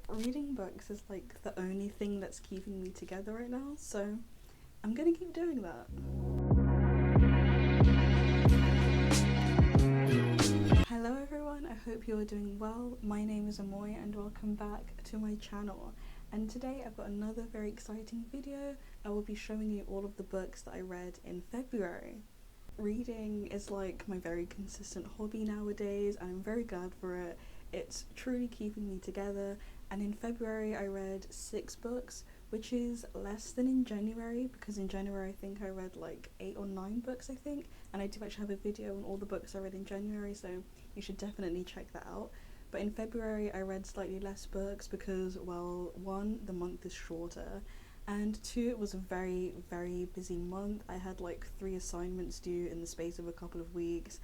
Reading books is like the only thing that's keeping me together right now, so I'm gonna keep doing that. Hello everyone, I hope you are doing well. My name is Amoy and welcome back to my channel. And today I've got another very exciting video. I will be showing you all of the books that I read in February. Reading is like my very consistent hobby nowadays and I'm very glad for it. It's truly keeping me together, and in February I read 6 books, which is less than in January, because in January I think I read like 8 or 9 books I think, and I do actually have a video on all the books I read in January, so you should definitely check that out. But in February I read slightly less books because, well, 1, the month is shorter, and 2, it was a very, very busy month. I had like 3 assignments due in the space of a couple of weeks.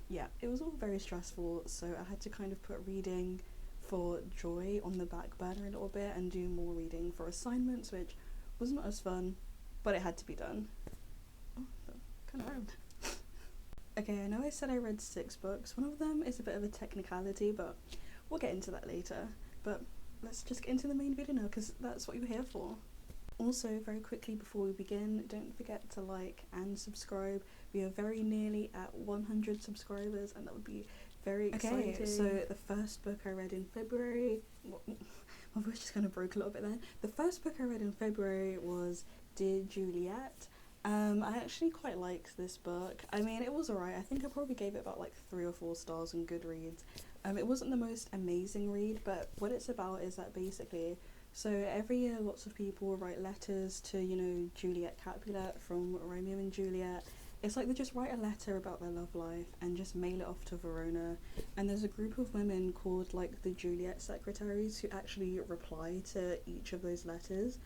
Yeah, it was all very stressful, so I had to kind of put reading for joy on the back burner a little bit and do more reading for assignments, which was not as fun, but it had to be done. Oh, kind of rhymed. Okay, I know I said I read 6 books. One of them is a bit of a technicality, but we'll get into that later. But let's just get into the main video now, because that's what you're here for. Also, very quickly before we begin, don't forget to like and subscribe. We are very nearly at 100 subscribers and that would be very exciting. Okay, so the first book I read in February, my voice just kind of broke a little bit then. The first book I read in February was Dear Juliet. I actually quite liked this book. I mean, it was alright. I think I probably gave it about like 3 or 4 stars on Goodreads. It wasn't the most amazing read, but what it's about is that basically, so every year lots of people write letters to, you know, Juliet Capulet from Romeo and Juliet. It's like they just write a letter about their love life and just mail it off to Verona. And there's a group of women called like the Juliet secretaries who actually reply to each of those letters.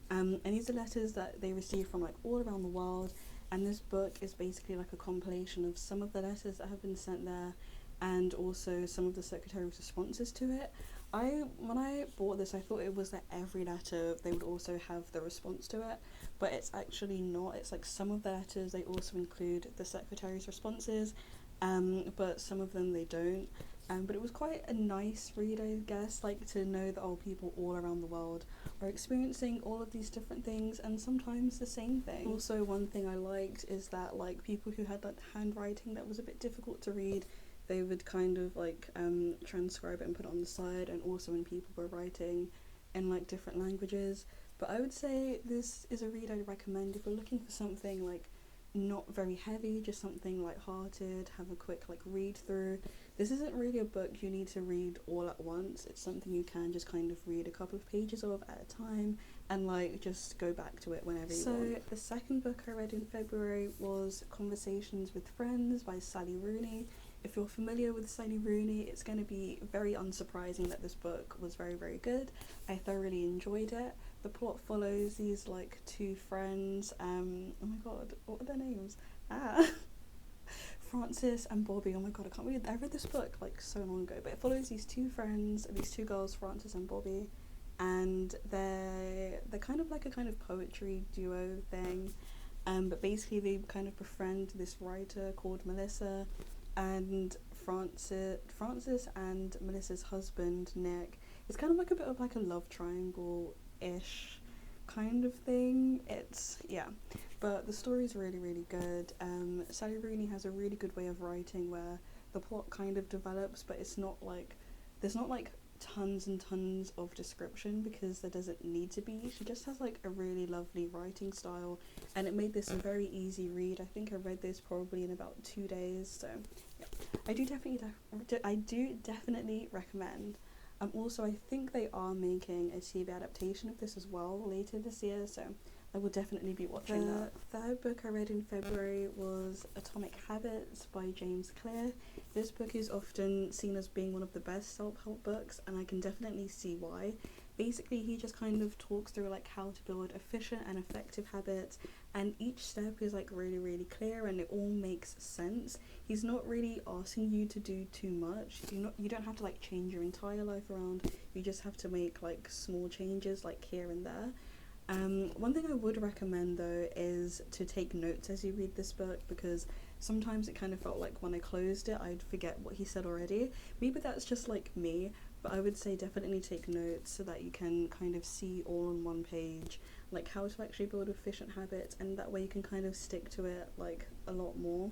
And these are letters that they receive from like all around the world. And this book is basically like a compilation of some of the letters that have been sent there and also some of the secretary's responses to it. When I bought this, I thought it was that every letter they would also have the response to it, but it's actually not. It's like some of the letters they also include the secretary's responses, but some of them they don't. But it was quite a nice read, I guess, like to know that people all around the world are experiencing all of these different things and sometimes the same thing. Also, one thing I liked is that like people who had like handwriting that was a bit difficult to read, they would kind of like transcribe it and put it on the side, and also when people were writing in like different languages. But I would say this is a read I'd recommend if you're looking for something like not very heavy, just something light-hearted, have a quick like read through. This isn't really a book you need to read all at once. It's something you can just kind of read a couple of pages of at a time and like just go back to it whenever you want. So the second book I read in February was Conversations with Friends by Sally Rooney. If you're familiar with Sally Rooney, it's going to be very unsurprising that this book was very, very good. I thoroughly enjoyed it. The plot follows these like 2 friends, oh my god, what are their names? Frances and Bobby. Oh my god, I can't read. I read this book like so long ago, but it follows these 2 friends, these 2 girls, Frances and Bobby, and they're kind of like a kind of poetry duo thing, but basically they kind of befriend this writer called Melissa, and Frances and Melissa's husband Nick. It's kind of like a bit of like a love triangle-ish kind of thing. It's, yeah, but the story's really, really good. Sally Rooney has a really good way of writing where the plot kind of develops, but it's not like, there's not like tons and tons of description because there doesn't need to be. She just has like a really lovely writing style, and it made this a very easy read. I think I read this probably in about 2 days, so yeah, I do definitely recommend. Also, I think they are making a TV adaptation of this as well later this year, so I will definitely be watching that. The third book I read in February was Atomic Habits by James Clear. This book is often seen as being one of the best self-help books, and I can definitely see why. Basically, he just kind of talks through like how to build efficient and effective habits, and each step is like really, really clear and it all makes sense. He's not really asking you to do too much. You don't have to like change your entire life around. You just have to make like small changes like here and there. One thing I would recommend though is to take notes as you read this book, because sometimes it kind of felt like when I closed it I'd forget what he said already. Maybe that's just like me, but I would say definitely take notes so that you can kind of see all on one page, like how to actually build efficient habits, and that way you can kind of stick to it like a lot more.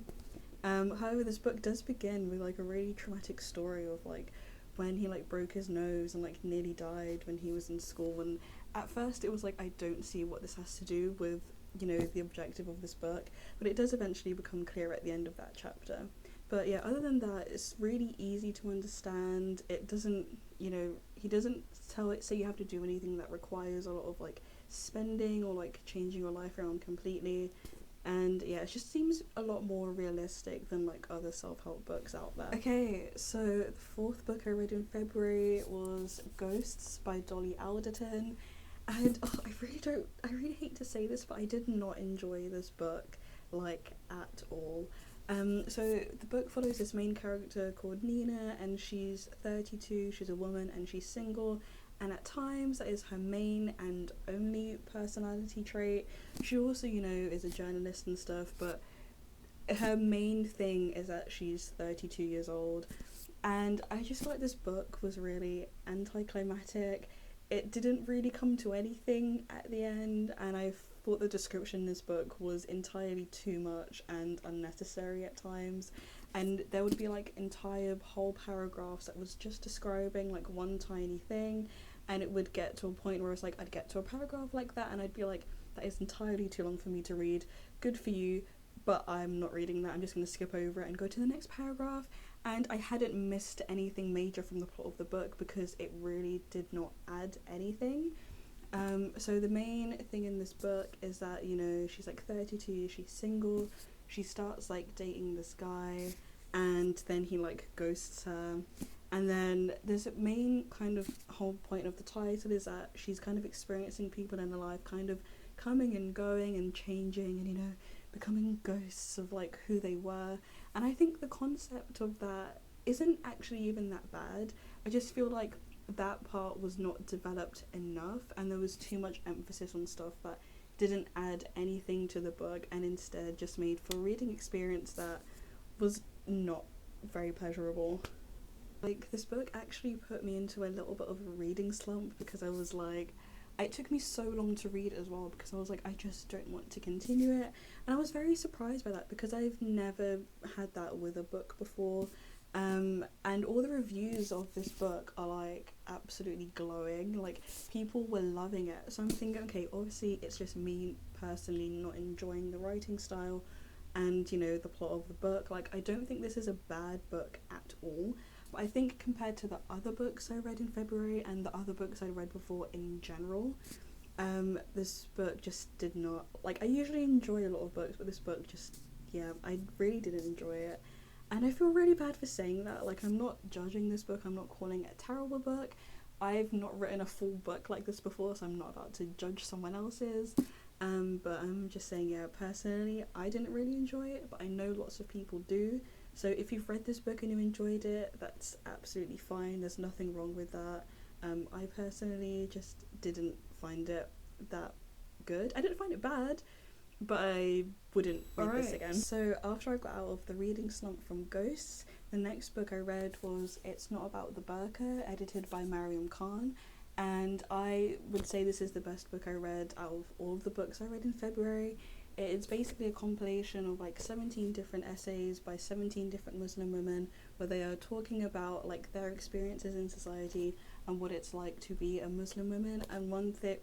However, this book does begin with like a really traumatic story of like when he like broke his nose and like nearly died when he was in school, and at first it was like, I don't see what this has to do with, you know, the objective of this book, but it does eventually become clear at the end of that chapter. But yeah, other than that, it's really easy to understand. It doesn't, you know, he doesn't say you have to do anything that requires a lot of like spending or like changing your life around completely. And yeah, it just seems a lot more realistic than like other self-help books out there. Okay, so the fourth book I read in February was Ghosts by Dolly Alderton. And I really hate to say this, but I did not enjoy this book, like, at all. So the book follows this main character called Nina, and she's 32, she's a woman, and she's single, and at times that is her main and only personality trait. She also, you know, is a journalist and stuff, but her main thing is that she's 32 years old. And I just feel like this book was really anticlimactic. It didn't really come to anything at the end, and I thought the description in this book was entirely too much and unnecessary at times. And there would be like entire whole paragraphs that was just describing like one tiny thing, and it would get to a point where it's like I'd get to a paragraph like that and I'd be like, that is entirely too long for me to read. Good for you, but I'm not reading that. I'm just going to skip over it and go to the next paragraph. And I hadn't missed anything major from the plot of the book because it really did not add anything. So the main thing in this book is that, you know, she's like 32, she's single, she starts like dating this guy, and then he like ghosts her. And then there's a main kind of whole point of the title is that she's kind of experiencing people in her life kind of coming and going and changing and, you know, becoming ghosts of like who they were. And I think the concept of that isn't actually even that bad. I just feel like that part was not developed enough, and there was too much emphasis on stuff that didn't add anything to the book and instead just made for a reading experience that was not very pleasurable. Like, this book actually put me into a little bit of a reading slump because I was like, it took me so long to read as well because I was like, I just don't want to continue it. And I was very surprised by that because I've never had that with a book before. And all the reviews of this book are like absolutely glowing, like people were loving it. So I'm thinking, okay, obviously it's just me personally not enjoying the writing style and, you know, the plot of the book. Like, I don't think this is a bad book at all, but I think compared to the other books I read in February and the other books I read before in general, this book just did not, like, I usually enjoy a lot of books, but this book just, yeah, I really didn't enjoy it. And I feel really bad for saying that. Like, I'm not judging this book, I'm not calling it a terrible book. I've not written a full book like this before, so I'm not about to judge someone else's. But I'm just saying, yeah, personally, I didn't really enjoy it, but I know lots of people do. So if you've read this book and you enjoyed it, that's absolutely fine. There's nothing wrong with that. I personally just didn't find it that good. I didn't find it bad, but I wouldn't read this again. So after I got out of the reading slump from Ghosts, the next book I read was It's Not About the Burka, edited by Mariam Khan. And I would say this is the best book I read out of all of the books I read in February. It's basically a compilation of like 17 different essays by 17 different Muslim women where they are talking about like their experiences in society and what it's like to be a Muslim woman and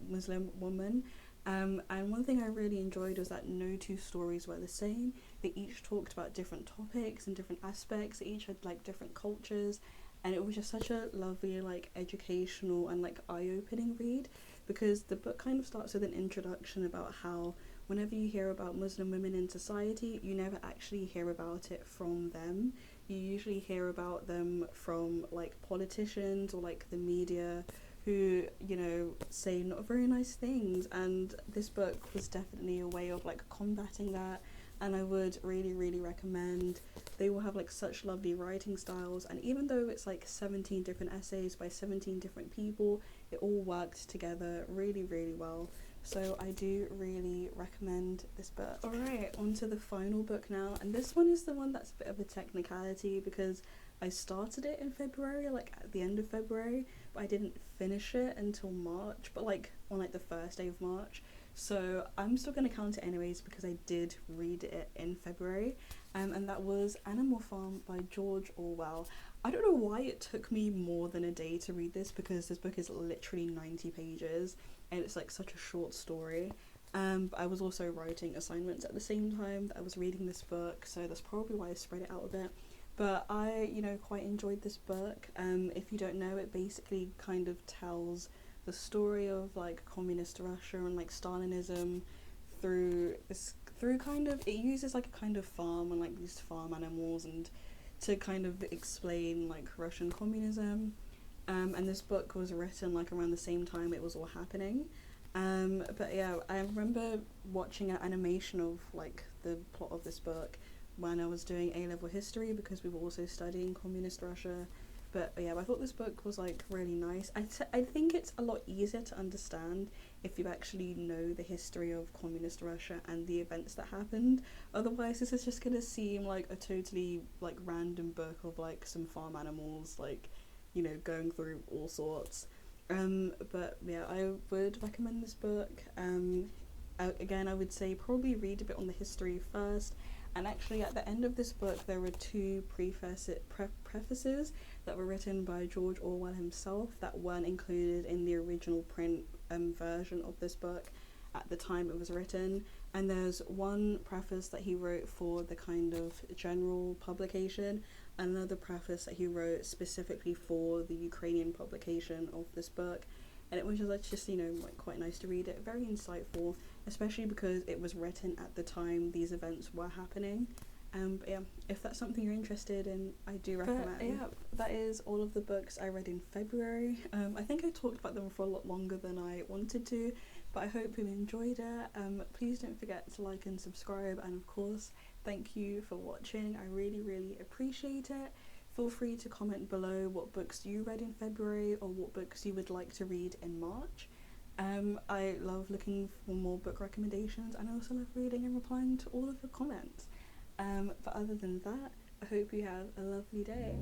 Muslim woman. And one thing I really enjoyed was that no two stories were the same. They each talked about different topics and different aspects. They each had like different cultures, and it was just such a lovely, like, educational and like eye-opening read, because the book kind of starts with an introduction about how whenever you hear about Muslim women in society, you never actually hear about it from them. You usually hear about them from like politicians or like the media, who, you know, say not very nice things, and this book was definitely a way of like combating that, and I would really recommend. They will have like such lovely writing styles, and even though it's like 17 different essays by 17 different people, it all worked together really well. So I do really recommend this book. Alright, on to the final book now, and this one is the one that's a bit of a technicality because I started it in February, like at the end of February, but I didn't finish it until March, but like on like the first day of March. So I'm still gonna count it anyways because I did read it in February, and that was Animal Farm by George Orwell. I don't know why it took me more than a day to read this because this book is literally 90 pages and it's like such a short story. But I was also writing assignments at the same time that I was reading this book, so that's probably why I spread it out a bit. But I, quite enjoyed this book. If you don't know, it basically kind of tells the story of like communist Russia and like Stalinism through kind of, it uses like a kind of farm and like these farm animals and to kind of explain like Russian communism. And this book was written like around the same time it was all happening. But yeah, I remember watching an animation of like the plot of this book when I was doing A-level history because we were also studying communist Russia. But yeah, I thought this book was like really nice. I think it's a lot easier to understand if you actually know the history of communist Russia and the events that happened. Otherwise, this is just gonna seem like a totally like random book of like some farm animals like, going through all sorts. But yeah, I would recommend this book. Again, I would say probably read a bit on the history first. And actually, at the end of this book, there were two prefaces that were written by George Orwell himself that weren't included in the original print version of this book at the time it was written. And there's one preface that he wrote for the kind of general publication, and another preface that he wrote specifically for the Ukrainian publication of this book. And it was just like quite nice to read it, very insightful, especially because it was written at the time these events were happening. But yeah, if that's something you're interested in, I do recommend. But yeah, that is all of the books I read in February. I think I talked about them for a lot longer than I wanted to, but I hope you enjoyed it. Please don't forget to like and subscribe, and of course, thank you for watching. I really, really appreciate it. Feel free to comment below what books you read in February or what books you would like to read in March. I love looking for more book recommendations, and I also love reading and replying to all of your comments. But other than that, I hope you have a lovely day.